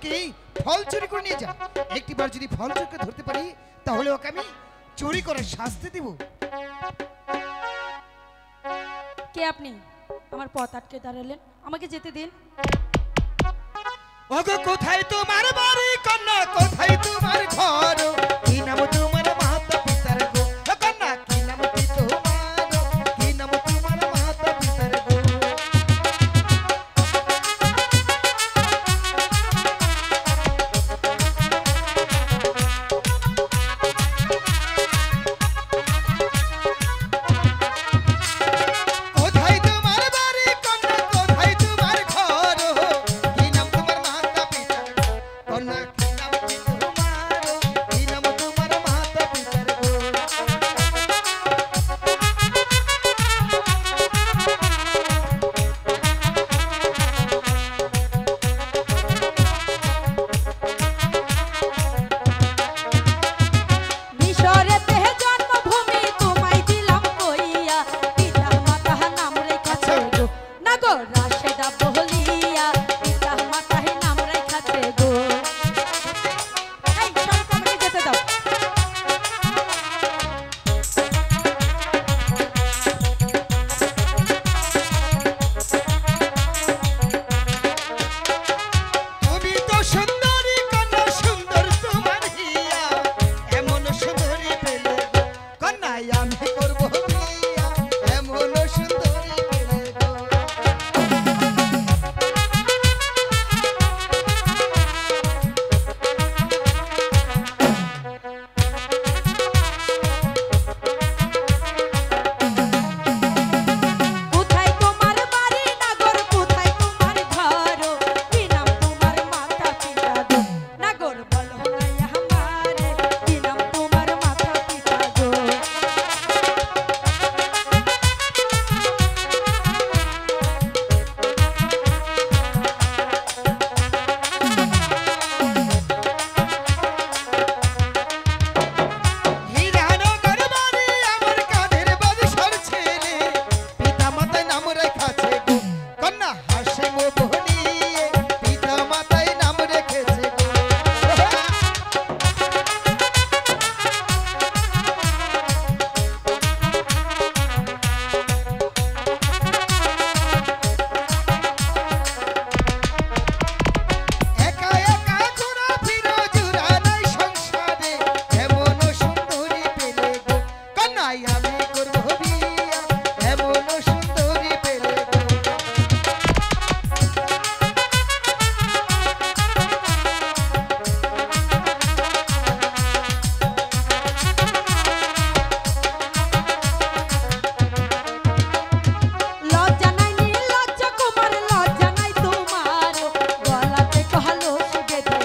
থেকে ফল চুরি করে নিয়ে যা। একটিবার যদি ফল চোরকে ধরতে পারি তাহলে ওকে আমি চুরি করে শাস্তি দেব। কে আপনি? আমার পথ আটকে দাঁড়ালেন, আমাকে যেতে দিন। ওগো কোথায় তোমার বাড়ি কন্যা, কোথায় তোমার ঘর, কি নাম তোমার মাতা পিতার গো, কন্যা কি নাম কি তোমার, কি নাম তোমার মাতা পিতার গো। কোথায় তোমার বাড়ি কন্যা, কোথায় তোমার ঘর, কি নাম তোমার মাতা পিতার গো, কন্যা কি নাম কি তোমার, কি নাম তোমার মাতা পিতার গো। মিশরেতে জন্মভূমি তোমায় দিলাম কইয়া, পিতা মাতা নাম রেখাছে গো, না গো রাশেদা বহলিয়া, পিতা মাতা নাম রেখাছে গো। এই সব আমাকে যেতে দাও। তুমি তো সুন্দরী কন্যা, সুন্দর তোমার হিয়া, এমন সুন্দরী পেলে গো, কন্যাই আমি করবো বিয়া, এমন সুন্দরী পেলে গো। কোথায় তোমার বাড়ি নাগর, কোথায় তোমার ঘর, কি নাম তোমার মাতা পিতা গো, নাগর বলো না আমারে, কি নাম তোমার মাতা পিতা গো। হীরানগর বাড়ি আমার কাঁধের বাদশার ছেলে, পিতা মাতায় নাম রেখাছে গো, কন্যা হাসিম বহনিয়ে, পিতা মাতায় নাম রেখেছে গো। একা একা ঘোরাফেরা জোড়া নাই সংসারে, এমন সুন্দরী পেলে গো, কন্যাই আমি করবো বিয়া, এমন সুন্দরী পেলে গো। লজ্জা নাই নির্লজ্জ কুমার, লজ্জা নাই তোমার, গলাতে কলস বেঁধে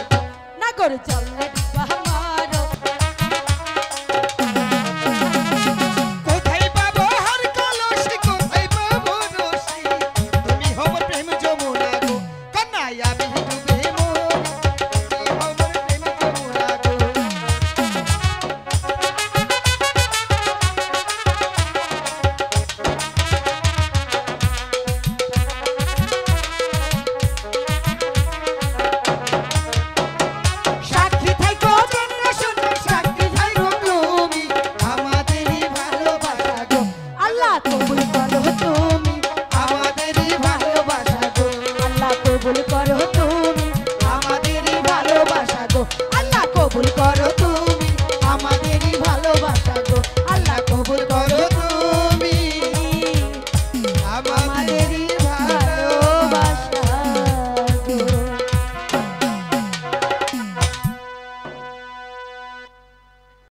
নাগর চলে